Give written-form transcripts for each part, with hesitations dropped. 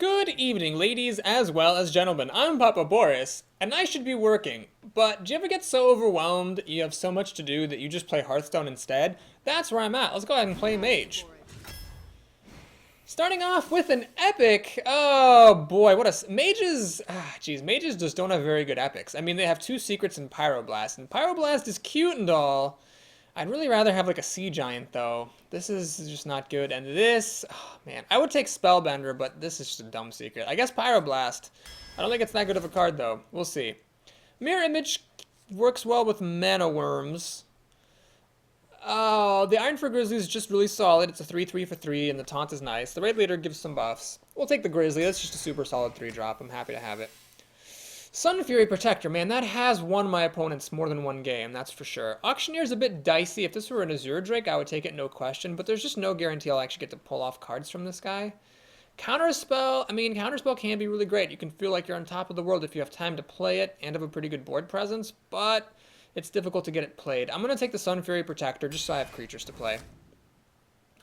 Good evening, ladies as well as gentlemen. I'm Papa Boris, and I should be working. But do you ever get so overwhelmed you have so much to do that you just play Hearthstone instead? That's where I'm at. Let's go ahead and play Mage. Starting off with an epic. Oh boy, what a mages. Geez, mages just don't have very good epics. I mean, they have two secrets in Pyroblast, and Pyroblast is cute and all. I'd really rather have like a Sea Giant though. This is just not good. And this, oh man, I would take Spellbender, but this is just a dumb secret. I guess Pyroblast. I don't think it's that good of a card though. We'll see. Mirror Image works well with Mana Worms. Oh, the Iron for Grizzly is just really solid. It's a 3/3 for 3, and the taunt is nice. The Raid Leader gives some buffs. We'll take the Grizzly. That's just a super solid 3-drop. I'm happy to have it. Sun Fury Protector, man, that has won my opponents more than one game, that's for sure. Auctioneer's a bit dicey. If this were an Azure Drake, I would take it, no question, but there's just no guarantee I'll actually get to pull off cards from this guy. Counterspell, I mean, Counterspell can be really great. You can feel like you're on top of the world if you have time to play it and have a pretty good board presence, but it's difficult to get it played. I'm going to take the Sun Fury Protector just so I have creatures to play.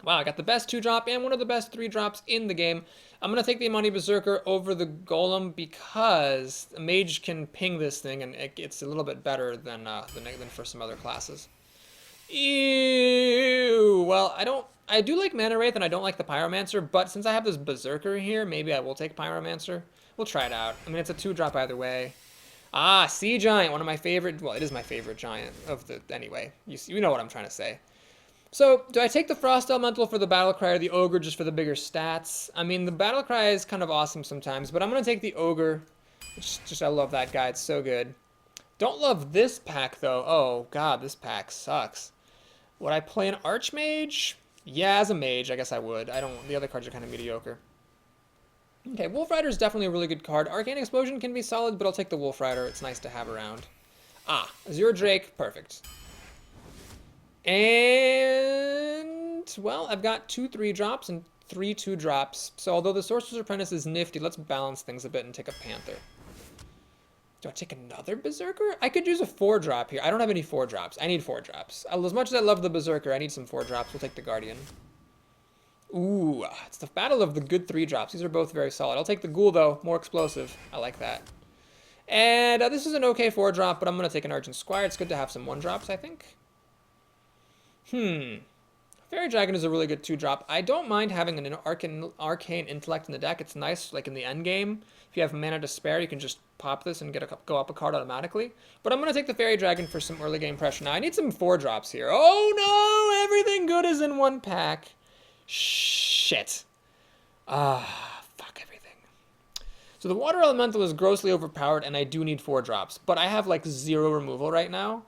Wow, I got the best 2-drop and one of the best 3-drops in the game. I'm going to take the Imani Berserker over the Golem because a Mage can ping this thing, and it's a little bit better than for some other classes. Ew! Well, I do like Mana Wraith, and I don't like the Pyromancer, but since I have this Berserker here, maybe I will take Pyromancer. We'll try it out. I mean, it's a 2-drop either way. Ah, Sea Giant, one of my favorite, well, it is my favorite giant of the, anyway, you know what I'm trying to say. So, do I take the Frost Elemental for the Battlecry or the Ogre just for the bigger stats? I mean, the Battlecry is kind of awesome sometimes, but I'm going to take the Ogre. I love that guy. It's so good. Don't love this pack, though. Oh, God, this pack sucks. Would I play an Archmage? Yeah, as a Mage, I guess I would. The other cards are kind of mediocre. Okay, Wolf Rider is definitely a really good card. Arcane Explosion can be solid, but I'll take the Wolf Rider. It's nice to have around. Ah, Azure Drake, perfect. And, well, I've got 2 3-drops and 3 2-drops. So although the Sorcerer's Apprentice is nifty, let's balance things a bit and take a Panther. Do I take another Berserker? I could use a 4-drop here. I don't have any 4-drops. I need 4-drops. As much as I love the Berserker, I need some 4-drops. We'll take the Guardian. Ooh, it's the battle of the good 3-drops. These are both very solid. I'll take the Ghoul, though. More explosive. I like that. And this is an okay 4-drop, but I'm going to take an Argent Squire. It's good to have some 1-drops, I think. Fairy Dragon is a really good 2-drop. I don't mind having an Arcane Intellect in the deck. It's nice, like in the end game. If you have mana to spare, you can just pop this and go up a card automatically. But I'm going to take the Fairy Dragon for some early game pressure. Now, I need some 4-drops here. Oh no! Everything good is in one pack. Shit. Fuck everything. So the Water Elemental is grossly overpowered, and I do need 4-drops. But I have like 0 removal right now.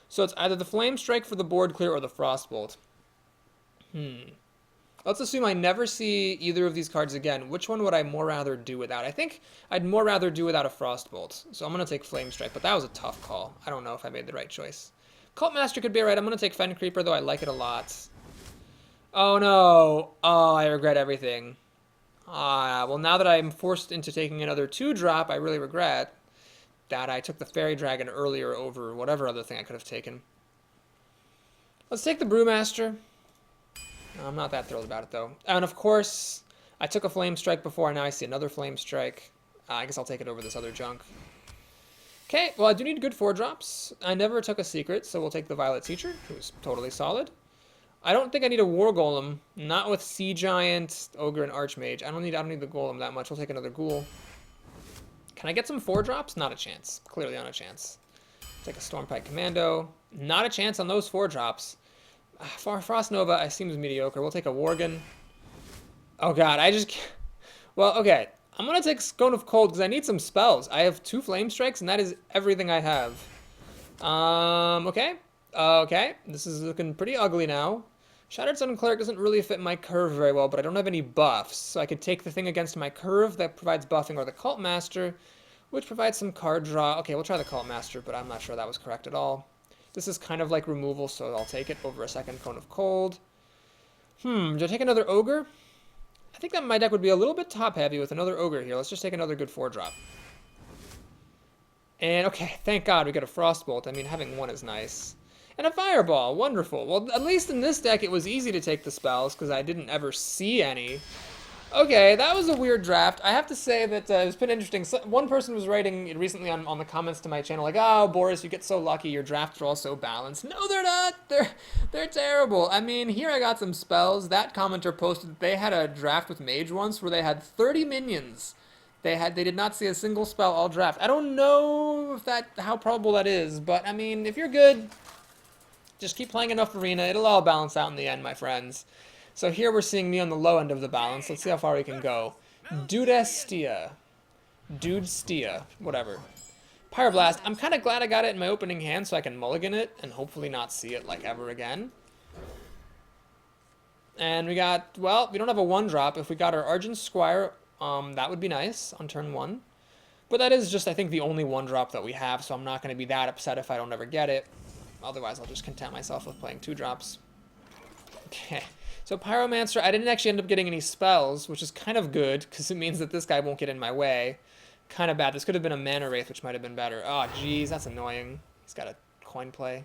So it's either the Flame Strike for the board clear or the Frostbolt. Let's assume I never see either of these cards again. Which one would I more rather do without? I think I'd more rather do without a Frostbolt. So I'm going to take Flame Strike, but that was a tough call. I don't know if I made the right choice. Cult Master could be right. I'm going to take Fen Creeper, though I like it a lot. Oh no. Oh, I regret everything. Well, now that I'm forced into taking another 2-drop, I really regret that I took the Fairy Dragon earlier over whatever other thing I could have taken. Let's take the Brewmaster. I'm not that thrilled about it, though. And, of course, I took a Flame Strike before, and now I see another Flame Strike. I guess I'll take it over this other junk. Okay, well, I do need good 4-drops. I never took a secret, so we'll take the Violet Teacher, who's totally solid. I don't think I need a War Golem. Not with Sea Giant, Ogre, and Archmage. I don't need the Golem that much. We'll take another Ghoul. Can I get some 4-drops? Not a chance. Clearly not a chance. Take a Stormpike Commando. Not a chance on those 4-drops. Frost Nova seems mediocre. We'll take a Worgen. Oh god, I just can't. Well, okay. I'm going to take Scone of Cold because I need some spells. I have 2 Flame Strikes, and that is everything I have. Okay. Okay. This is looking pretty ugly now. Shattered Sun Cleric doesn't really fit my curve very well, but I don't have any buffs. So I could take the thing against my curve that provides buffing, or the Cult Master, which provides some card draw. Okay, we'll try the Cult Master, but I'm not sure that was correct at all. This is kind of like removal, so I'll take it over a second Cone of Cold. Do I take another Ogre? I think that my deck would be a little bit top-heavy with another Ogre here. Let's just take another good 4-drop. And, okay, thank God we got a Frostbolt. I mean, having one is nice. And a Fireball, wonderful. Well, at least in this deck it was easy to take the spells because I didn't ever see any. Okay, that was a weird draft. I have to say that it's been interesting. One person was writing recently on the comments to my channel, like, "Oh, Boris, you get so lucky. Your drafts are all so balanced." No, they're not. They're terrible. I mean, here I got some spells. That commenter posted that they had a draft with Mage once where they had 30 minions. They did not see a single spell all draft. I don't know if how probable that is, but I mean, if you're good, just keep playing enough arena. It'll all balance out in the end, my friends. So here we're seeing me on the low end of the balance. Let's see how far we can go. Dudestia. Dudestia. Whatever. Pyroblast. I'm kind of glad I got it in my opening hand so I can mulligan it and hopefully not see it like ever again. And we got, well, we don't have a 1-drop. If we got our Argent Squire, that would be nice on turn 1. But that is just, I think, the only 1-drop that we have, so I'm not going to be that upset if I don't ever get it. Otherwise, I'll just content myself with playing 2-drops. Okay. So Pyromancer, I didn't actually end up getting any spells, which is kind of good, because it means that this guy won't get in my way. Kind of bad. This could have been a Mana Wraith, which might have been better. Oh, jeez, that's annoying. He's got a coin play.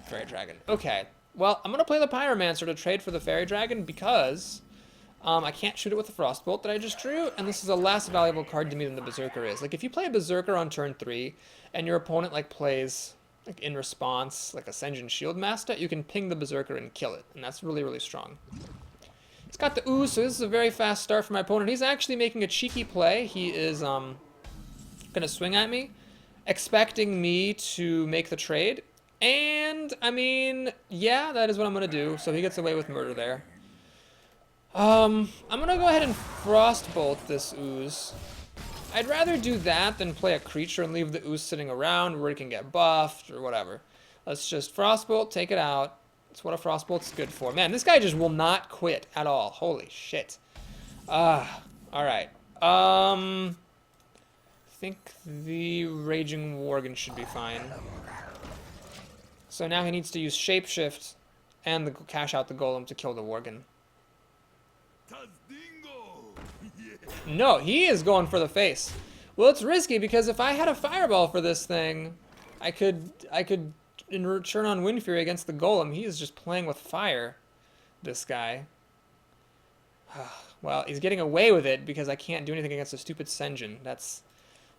Fairy Dragon. Okay. Well, I'm going to play the Pyromancer to trade for the Fairy Dragon, because I can't shoot it with the Frostbolt that I just drew, and this is a less valuable card to me than the Berserker is. Like, if you play a Berserker on turn 3, and your opponent, like, plays... like in response, like a Senjin Shield Master, you can ping the Berserker and kill it, and that's really, really strong. He's got the ooze, so this is a very fast start for my opponent. He's actually making a cheeky play. He is gonna swing at me, expecting me to make the trade, and I mean, yeah, that is what I'm gonna do. So he gets away with murder there. I'm gonna go ahead and Frostbolt this ooze. I'd rather do that than play a creature and leave the ooze sitting around where it can get buffed or whatever. Let's just Frostbolt, take it out. That's what a Frostbolt's good for. Man, this guy just will not quit at all. Holy shit. Alright. I think the Raging Worgen should be fine. So now he needs to use Shapeshift and cash out the Golem to kill the Worgen. No, he is going for the face. Well, it's risky because if I had a Fireball for this thing, I could in return on Wind Fury against the Golem. He is just playing with fire, this guy. Well, he's getting away with it because I can't do anything against a stupid Senjin. That's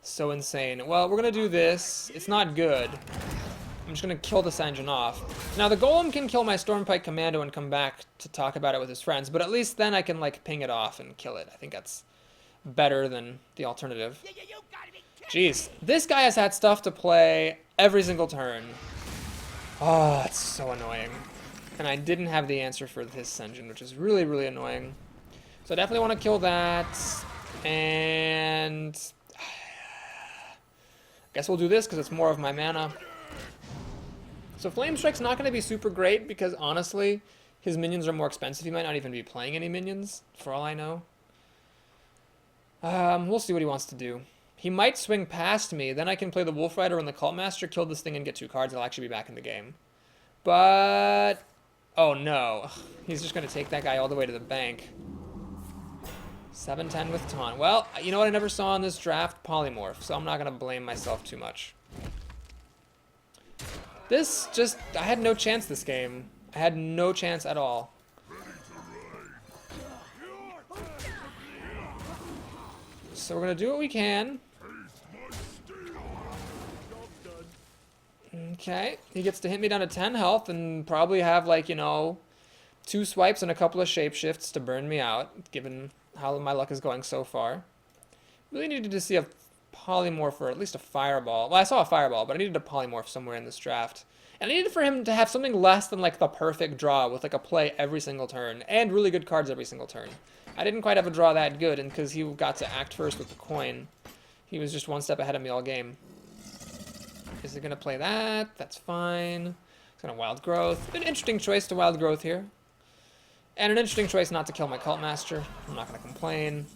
so insane. Well, we're going to do this. It's not good. I'm just going to kill the Senjin off. Now, the Golem can kill my Stormpike Commando and come back to talk about it with his friends, but at least then I can, like, ping it off and kill it. I think that's better than the alternative. Jeez, this guy has had stuff to play every single turn. Oh, it's so annoying. And I didn't have the answer for his Senjin, which is really, really annoying. So I definitely want to kill that. And I guess we'll do this because it's more of my mana. So Flame Strike's not going to be super great because, honestly, his minions are more expensive. He might not even be playing any minions, for all I know. We'll see what he wants to do. He might swing past me. Then I can play the Wolf Rider and the Cult Master, kill this thing and get 2 cards. I'll actually be back in the game. But... oh, no. He's just going to take that guy all the way to the bank. 7-10 with Taunt. Well, you know what I never saw in this draft? Polymorph. So I'm not going to blame myself too much. This just... I had no chance this game. I had no chance at all. So we're going to do what we can. Okay. He gets to hit me down to 10 health and probably have, like, you know, 2 swipes and a couple of shapeshifts to burn me out, given how my luck is going so far. Really needed to see a Polymorph or at least a Fireball. Well, I saw a Fireball, but I needed a Polymorph somewhere in this draft. And I needed for him to have something less than, like, the perfect draw with, like, a play every single turn and really good cards every single turn. I didn't quite have a draw that good, and because he got to act first with the coin, he was just 1 step ahead of me all game. Is he going to play that? That's fine. He's going to Wild Growth. An interesting choice to Wild Growth here. And an interesting choice not to kill my Cult Master. I'm not going to complain.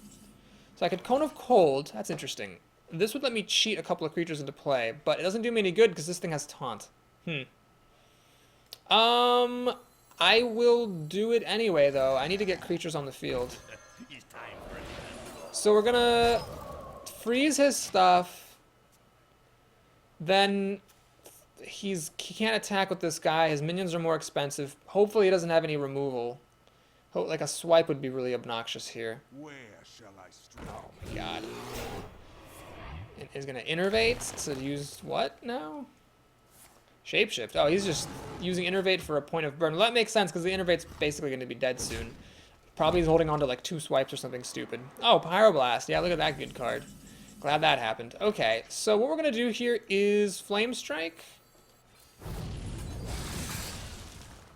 So I could Cone of Cold. That's interesting. This would let me cheat a couple of creatures into play, but it doesn't do me any good because this thing has Taunt. I will do it anyway, though. I need to get creatures on the field. So we're gonna freeze his stuff. Then he can't attack with this guy. His minions are more expensive. Hopefully he doesn't have any removal. Like a swipe would be really obnoxious here. Where shall I strike? Oh my god. And he's gonna innervate to use what now? Shapeshift. Oh, he's just using innervate for a point of burn. Well, that makes sense because the innervate's basically going to be dead soon. Probably he's holding on to like 2 swipes or something stupid. Oh, Pyroblast. Yeah, look at that good card. Glad that happened. Okay, so what we're going to do here is Flame Strike.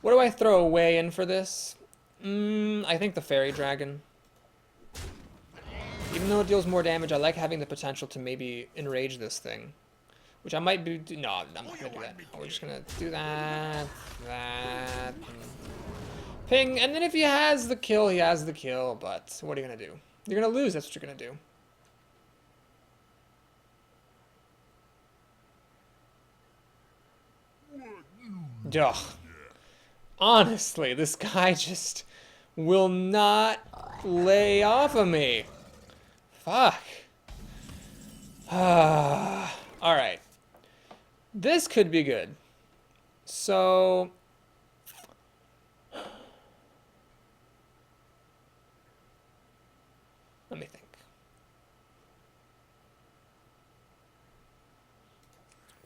What do I throw away in for this? I think the Fairy Dragon. Even though it deals more damage, I like having the potential to maybe enrage this thing. Which I might be... No, I'm not going to do that. We're just going to do that, that, ping. And then if he has the kill, he has the kill. But what are you going to do? You're going to lose. That's what you're going to do. Ugh. Honestly, this guy just will not lay off of me. Fuck. Alright. This could be good. So... let me think.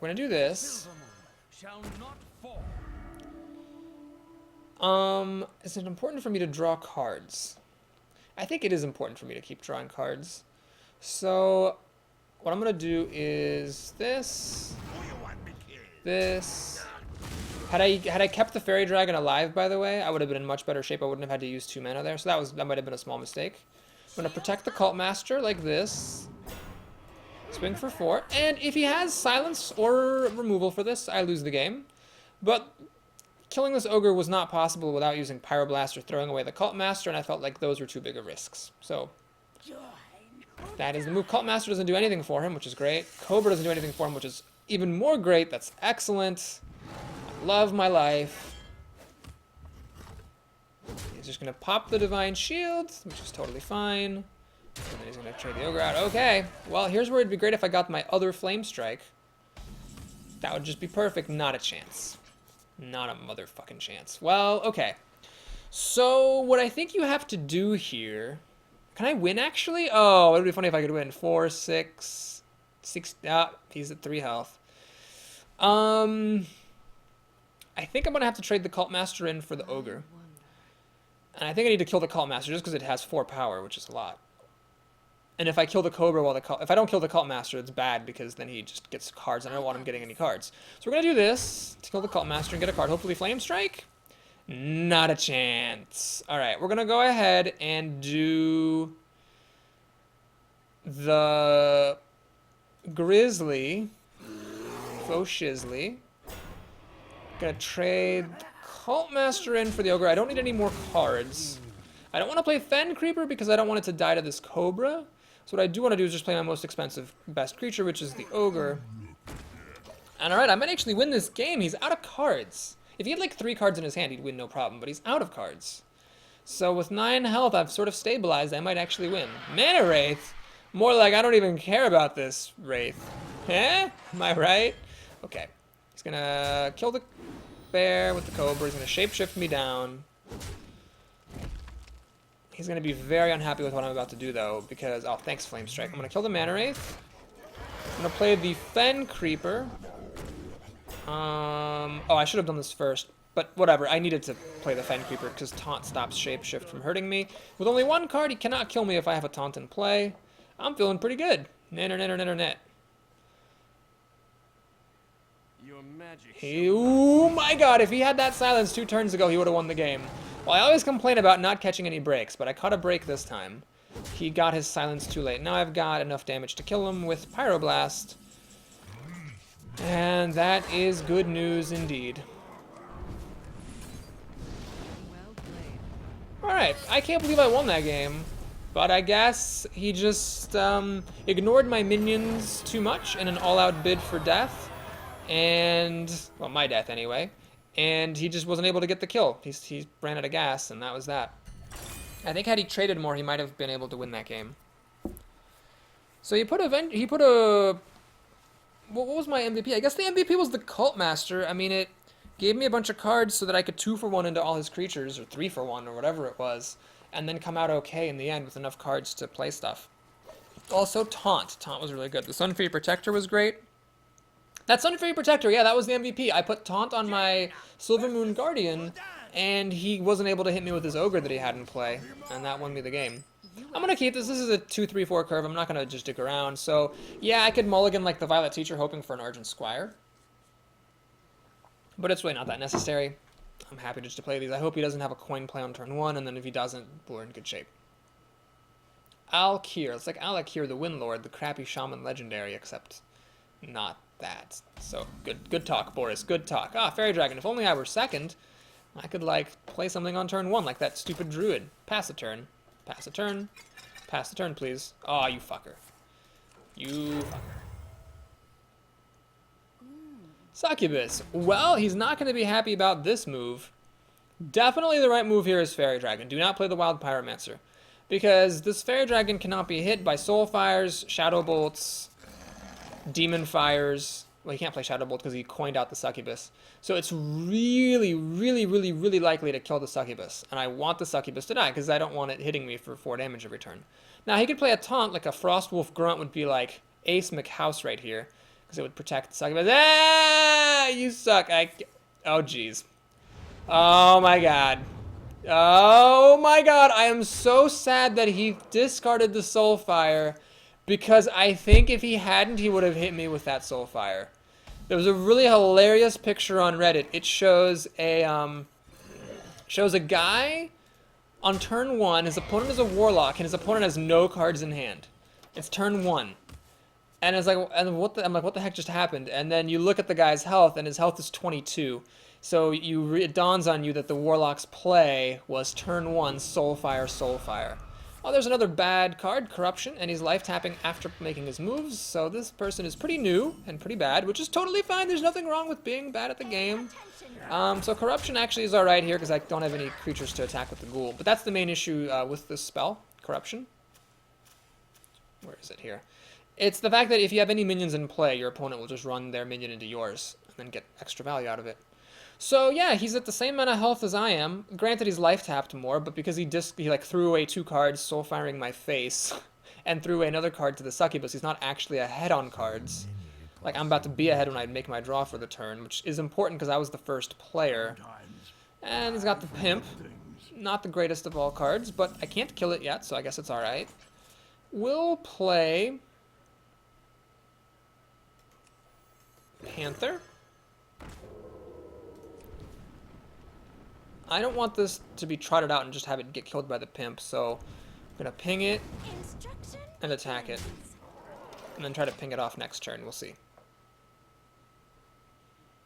We're gonna do this. Is it important for me to draw cards? I think it is important for me to keep drawing cards. So, what I'm gonna do is this. Had I kept the Fairy Dragon alive, by the way, I would have been in much better shape. I wouldn't have had to use 2 mana there. So that might have been a small mistake. I'm gonna protect the Cult Master like this. Swing for 4. And if he has silence or removal for this, I lose the game. But killing this ogre was not possible without using Pyroblast or throwing away the Cult Master, and I felt like those were too big of risks. So that is the move. Cult Master doesn't do anything for him, which is great. Cobra doesn't do anything for him, which is even more great. That's excellent. I love my life. He's just going to pop the Divine Shield, which is totally fine. And then he's going to trade the ogre out. Okay, well, here's where it'd be great if I got my other Flame Strike. That would just be perfect. Not a chance. Not a motherfucking chance. Well, okay. So, what I think you have to do here... Can I win, actually? Oh, it would be funny if I could win. 4, 6... 6... he's at 3 health. I think I'm going to have to trade the Cult Master in for the Ogre. And I think I need to kill the Cult Master just because it has 4 power, which is a lot. And if I kill the Cobra while if I don't kill the Cult Master, it's bad because then he just gets cards and I don't want him getting any cards. So we're going to do this to kill the Cult Master and get a card. Hopefully Flame Strike? Not a chance. Alright, we're going to go ahead and do the Grizzly. Faux Shizzly. Gonna trade Cult Master in for the Ogre. I don't need any more cards. I don't want to play Fen Creeper because I don't want it to die to this Cobra. So what I do want to do is just play my most expensive best creature, which is the Ogre. And alright, I might actually win this game. He's out of cards. If he had like 3 cards in his hand, he'd win no problem, but he's out of cards. So with 9 health, I've sort of stabilized. I might actually win. Mana Wraith? More like I don't even care about this Wraith. Eh? Am I right? Okay. He's gonna kill the bear with the Cobra. He's gonna shapeshift me down. He's gonna be very unhappy with what I'm about to do, though, because... oh, thanks, Flame Strike. I'm gonna kill the Mana Wraith. I'm gonna play the Fen Creeper. Oh, I should have done this first, but whatever. I needed to play the Fen Creeper because Taunt stops Shapeshift from hurting me. With only 1 card, he cannot kill me if I have a Taunt in play. I'm feeling pretty good. Net. Your magic. Oh my god, if he had that silence 2 turns ago, he would have won the game. Well, I always complain about not catching any breaks, but I caught a break this time. He got his silence too late. Now I've got enough damage to kill him with Pyroblast. And that is good news indeed. Alright, I can't believe I won that game. But I guess he just ignored my minions too much in an all-out bid for death. And, well, my death anyway. And he just wasn't able to get the kill. He ran out of gas, and that was that. I think had he traded more, he might have been able to win that game. So he put a... What was my MVP? I guess the MVP was the Cult Master. I mean, it gave me a bunch of cards so that I could 2-for-1 into all his creatures, or 3-for-1, or whatever it was, and then come out okay in the end with enough cards to play stuff. Also, Taunt. Taunt was really good. The Sunfury Protector was great. That Sunfury Protector, yeah, that was the MVP. I put Taunt on my Silvermoon Guardian, and he wasn't able to hit me with his Ogre that he had in play, and that won me the game. I'm going to keep this. This is a 2-3-4 curve. I'm not going to just dig around. So, yeah, I could mulligan like the Violet Teacher hoping for an Argent Squire. But it's really not that necessary. I'm happy just to play these. I hope he doesn't have a coin play on turn 1, and then if he doesn't, we're in good shape. Alkir. It's like Alakir the Windlord, the crappy Shaman Legendary, except not that. So, good talk, Boris. Good talk. Ah, Fairy Dragon. If only I were second, I could, like, play something on turn 1, like that stupid Druid. Pass a turn. Pass a turn. Pass the turn, please. Aw, you fucker. You fucker. Succubus. Well, he's not going to be happy about this move. Definitely the right move here is Fairy Dragon. Do not play the Wild Pyromancer. Because this Fairy Dragon cannot be hit by Soul Fires, Shadow Bolts, Demon Fires. Well, he can't play Shadow Bolt because he coined out the Succubus. So it's really, really, really, really likely to kill the Succubus. And I want the Succubus to die because I don't want it hitting me for 4 damage every turn. Now, he could play a taunt, like a Frostwolf Grunt would be like Ace McHouse right here. Because it would protect the Succubus. Ah, you suck. Oh, jeez. Oh, my God. Oh, my God. I am so sad that he discarded the Soulfire. Because I think if he hadn't, he would have hit me with that Soulfire. There was a really hilarious picture on Reddit. It shows a guy on turn 1. His opponent is a Warlock, and his opponent has no cards in hand. It's turn 1. And it's like, I'm like, what the heck just happened? And then you look at the guy's health, and his health is 22. So it dawns on you that the Warlock's play was turn 1, Soulfire, Soulfire. Oh, there's another bad card, Corruption, and he's life tapping after making his moves. So this person is pretty new and pretty bad, which is totally fine. There's nothing wrong with being bad at the game. So Corruption actually is alright here because I don't have any creatures to attack with the Ghoul. But that's the main issue with this spell, Corruption. Where is it here? It's the fact that if you have any minions in play, your opponent will just run their minion into yours and then get extra value out of it. So yeah, he's at the same amount of health as I am. Granted, he's life tapped more, but because he like threw away 2 cards, soul firing my face, and threw away another card to the Succubus, he's not actually ahead on cards. Like I'm about to be ahead when I make my draw for the turn, which is important because I was the first player. And he's got the Pimp, not the greatest of all cards, but I can't kill it yet, so I guess it's all right. We'll play Panther. I don't want this to be trotted out and just have it get killed by the Pimp, so I'm going to ping it and attack it. And then try to ping it off next turn. We'll see.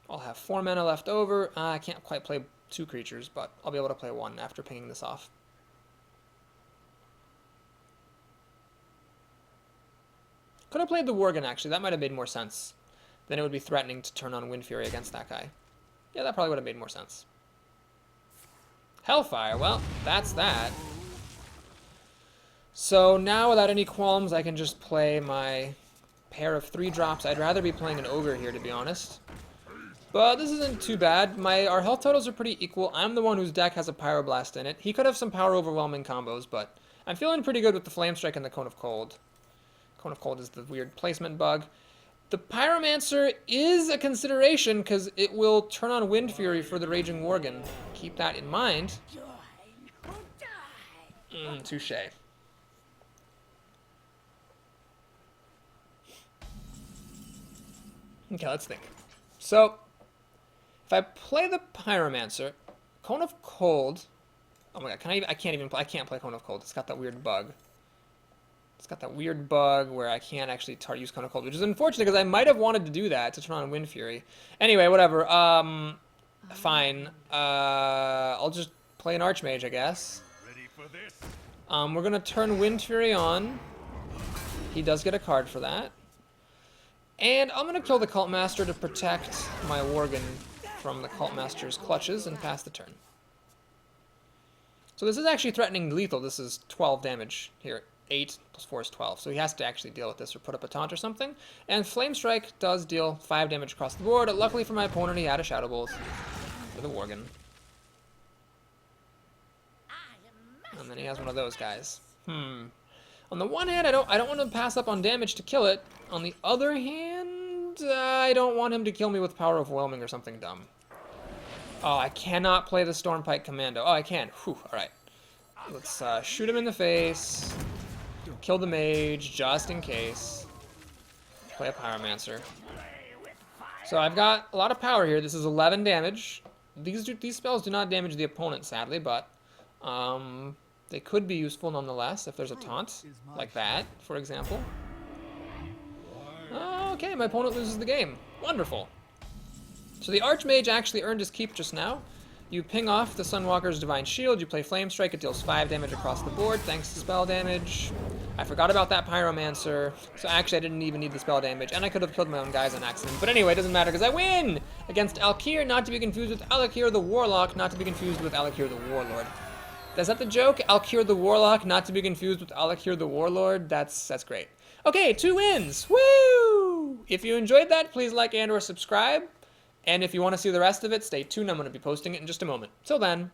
I'll have 4 mana left over. I can't quite play 2 creatures, but I'll be able to play 1 after pinging this off. Could have played the Worgen, actually. That might have made more sense. Then it would be threatening to turn on Wind Fury against that guy. Yeah, that probably would have made more sense. Hellfire, well, that's that. So now without any qualms, I can just play my pair of 3-drops. I'd rather be playing an Ogre here, to be honest. But this isn't too bad. Our health totals are pretty equal. I'm the one whose deck has a Pyroblast in it. He could have some power overwhelming combos, but I'm feeling pretty good with the Flame Strike and the Cone of Cold. Cone of Cold is the weird placement bug. The Pyromancer is a consideration because it will turn on Wind Fury for the Raging Worgen. Keep that in mind. Touche. Okay, let's think. So, if I play the Pyromancer, Cone of Cold. Oh my god, I can't play Cone of Cold. It's got that weird bug. It's got that weird bug where I can't actually use Cone of Cold, which is unfortunate because I might have wanted to do that to turn on Wind Fury. Anyway, whatever. Fine. I'll just play an Archmage, I guess. We're gonna turn Wind Fury on. He does get a card for that. And I'm gonna kill the Cult Master to protect my Worgen from the Cult Master's clutches and pass the turn. So this is actually threatening lethal. This is 12 damage here. 8 plus 4 is 12. So he has to actually deal with this or put up a taunt or something. And Flame Strike does deal 5 damage across the board. Luckily for my opponent, he had a Shadow Bolt. for the Worgen. And then he has one of those guys. On the one hand, I don't want to pass up on damage to kill it. On the other hand, I don't want him to kill me with Power Overwhelming or something dumb. Oh, I cannot play the Stormpike Commando. Oh, I can. Whew, alright. Let's shoot him in the face. Kill the Mage, just in case. Play a Pyromancer. So I've got a lot of power here. This is 11 damage. These spells do not damage the opponent, sadly, but they could be useful nonetheless if there's a taunt, like that, for example. Okay, my opponent loses the game. Wonderful. So the Archmage actually earned his keep just now. You ping off the Sunwalker's Divine Shield, you play Flame Strike, it deals 5 damage across the board thanks to spell damage. I forgot about that Pyromancer, so actually I didn't even need the spell damage, and I could have killed my own guys on accident. But anyway, it doesn't matter because I win! Against Alkir, not to be confused with Alakir the Warlock, not to be confused with Alakir the Warlord. Is that the joke? Alkir the Warlock, not to be confused with Alakir the Warlord? That's great. Okay, 2 wins! Woo! If you enjoyed that, please like and or subscribe. And if you want to see the rest of it, stay tuned. I'm going to be posting it in just a moment. Till then.